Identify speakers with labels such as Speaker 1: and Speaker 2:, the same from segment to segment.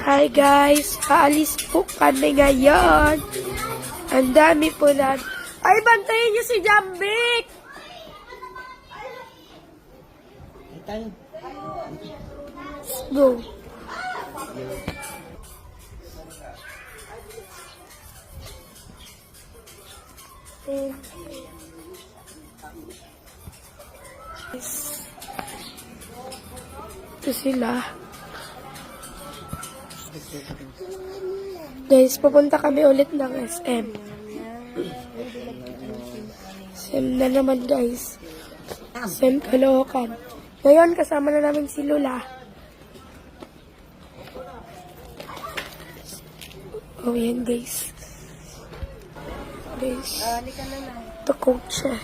Speaker 1: Hi guys, kaalis po kami ngayon. Ang dami po na. Ay, bantayin niyo si Jambik! Let's go. Ito sila. Guys, pupunta kami ulit ng SM. SM na naman guys. SM Caloocan. Ngayon, kasama na namin si Lula. Oh, yan guys. Guys. Ito coach siya.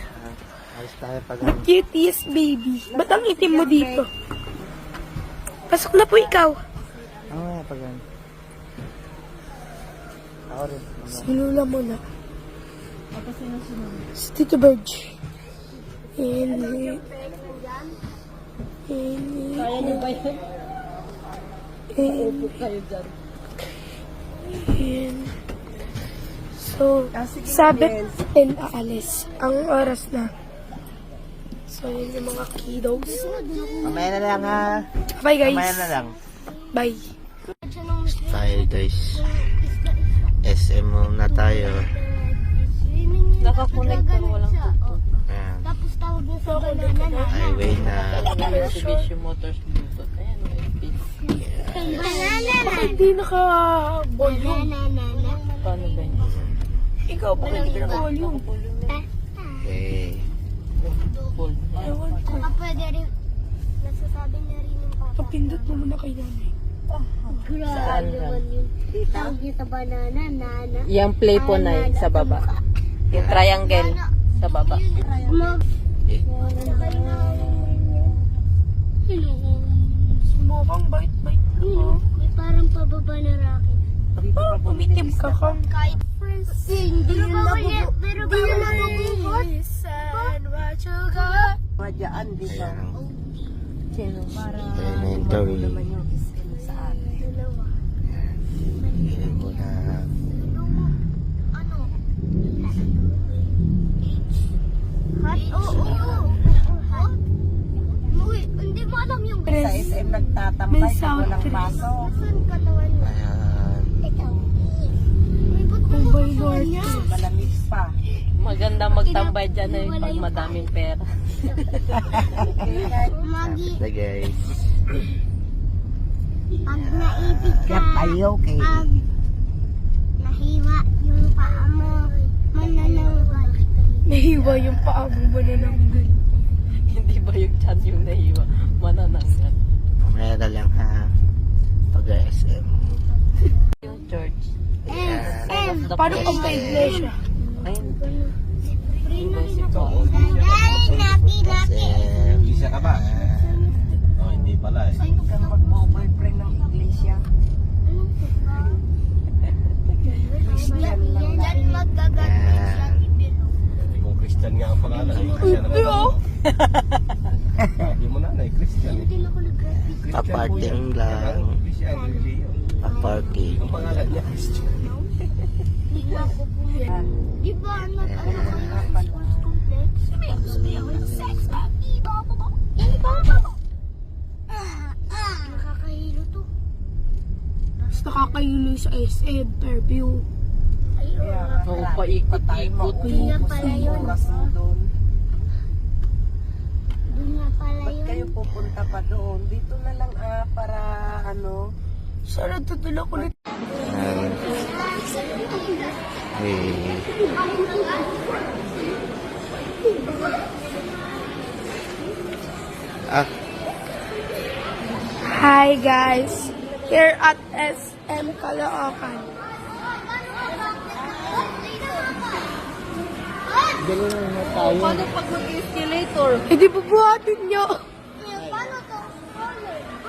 Speaker 1: The cutest baby. Ba't ang itim mo dito? Pasok na po ikaw.
Speaker 2: Pagano. Ako rin.
Speaker 1: Si Lula muna. Si Tito Verge.
Speaker 3: Kaya niyo ba yun? Upo kayo dyan.
Speaker 1: So, sabit and aalis. Ang oras na. So, yun yung mga kiddos.
Speaker 2: Mamaya na lang ha.
Speaker 1: Bye guys.
Speaker 2: Mamaya na lang.
Speaker 1: Bye.
Speaker 2: Tayo guys. SM muna tayo.
Speaker 3: Nakakonect pero walang tugtog.
Speaker 2: Ayan.
Speaker 4: Tapos tawag niya sa banana na.
Speaker 2: Highway na.
Speaker 3: Mitsubishi Motors Bluetooth. Ayan o, LPG.
Speaker 4: Banana na.
Speaker 1: Hindi naka-volume.
Speaker 4: Banana.
Speaker 3: Paano ba yun?
Speaker 1: Ikaw, bakit hindi naka-volume?
Speaker 2: Okay.
Speaker 3: Full.
Speaker 1: Ewan ko.
Speaker 4: Baka pwede rin. Nasasabi na rin yung papa.
Speaker 1: Papindot mo muna kay nanay.
Speaker 4: Grabe naman yun. Tawag niya sa banana, nana.
Speaker 3: Yung play po na yun sa baba. Yung triangle sa baba.
Speaker 4: Mag...
Speaker 1: Mukhang bait-bait mo.
Speaker 4: May parang pababa na racket.
Speaker 1: Pumitim ka kang.
Speaker 4: Kahit hindi yun nabubuhat. Pero di yun nabubuhat.
Speaker 1: Listen what you got.
Speaker 3: Madyaan, di ba? Sino? Para
Speaker 2: Ayan na yung toy.
Speaker 3: yung skin sa atin.
Speaker 4: Dalawa.
Speaker 2: Hiling ko na.
Speaker 4: Ano? Hot? Oo. Hot? Hindi mo alam yung...
Speaker 3: Sa SM nagtatambay,
Speaker 1: May sound
Speaker 3: walang
Speaker 1: trip.
Speaker 3: pasok.
Speaker 4: Saan katawan mo?
Speaker 2: Ayan.
Speaker 4: Ito. Ay, ba't mo
Speaker 1: Kumbay
Speaker 4: katawan
Speaker 1: North.
Speaker 4: niya?
Speaker 3: Malamig pa. Maganda magtambay dyan na yung pag madaming pera.
Speaker 4: Magi,
Speaker 2: Na guys.
Speaker 4: pag naibig ka,
Speaker 3: okay.
Speaker 4: pag nahiwa yung paa mo, manananggal.
Speaker 1: Nahiwa yung paa mo manananggal.
Speaker 3: Hindi ba yung chan yung nahiwa? Manananggal.
Speaker 2: Mamaya na lang ha. Pag-SM.
Speaker 3: Yung church.
Speaker 4: M.
Speaker 1: Paano pag may iglesia?
Speaker 3: Ayun.
Speaker 2: SM.
Speaker 5: Iglesia ka ba? Oh, hindi pala eh.
Speaker 3: Huwag kang mag-boyfriend ng iglesia.
Speaker 4: Diyan maggaganyan siya ni Bilo.
Speaker 5: Hindi kung Christian nga ang pangalan. Iglesia naman.
Speaker 1: Hindi oh.
Speaker 5: Sabi mo na, Christian eh.
Speaker 4: Hindi ako nag-graduate.
Speaker 2: Paparting lang.
Speaker 5: Iglesia ang religion.
Speaker 2: Paparty.
Speaker 5: Ang pangalan niya, Christian.
Speaker 4: Hindi nga ako pumunta. Di ba nag-ano kayo sa sports complex? Nakakahilo to.
Speaker 1: Tapos nakakayulo sa SM, per view.
Speaker 4: Ay,
Speaker 3: Oo, paikot-ikot.
Speaker 4: Doon nga pala yun.
Speaker 3: doon.
Speaker 4: Doon nga pala
Speaker 3: Ba't
Speaker 4: yun.
Speaker 3: kayo pupunta pa doon? Dito na lang para ano.
Speaker 1: Sana tutulak ulit.
Speaker 2: Ayan. Hey. Ah.
Speaker 1: Hi guys, here at SM Caloocan.
Speaker 3: Paano pag mag-escalator?
Speaker 1: Hindi bubuhatin nyo.
Speaker 4: Paano to?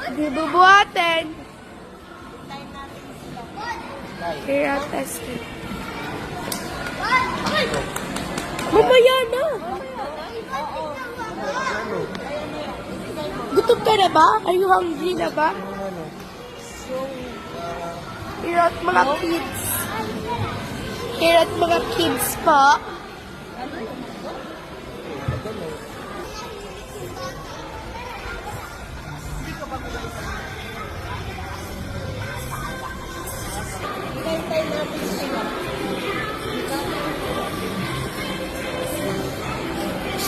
Speaker 1: Hindi bubuhatin. Here at SM. Mamaya na. Gutom ka na ba? Are you hungry na ba? Here at mga kids. Here at mga kids po.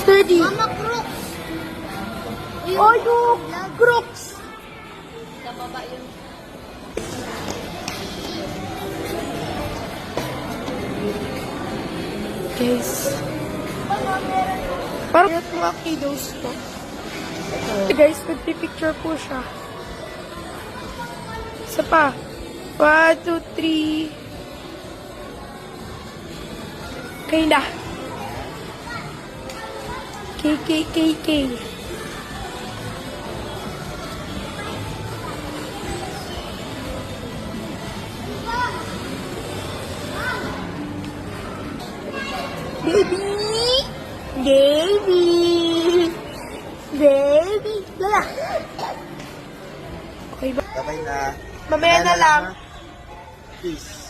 Speaker 1: Steady.
Speaker 4: Mama Crooks.
Speaker 1: Oh, yung Crooks.
Speaker 3: Sa baba yun.
Speaker 1: Guys. Parang yung mga kiddos to. Guys, nagpipicture po siya. Isa pa. 1, 2, 3. Okay na. K. Baby. Lala. Okay ba?
Speaker 2: Sabay na.
Speaker 1: Mamaya na lang.
Speaker 2: Peace.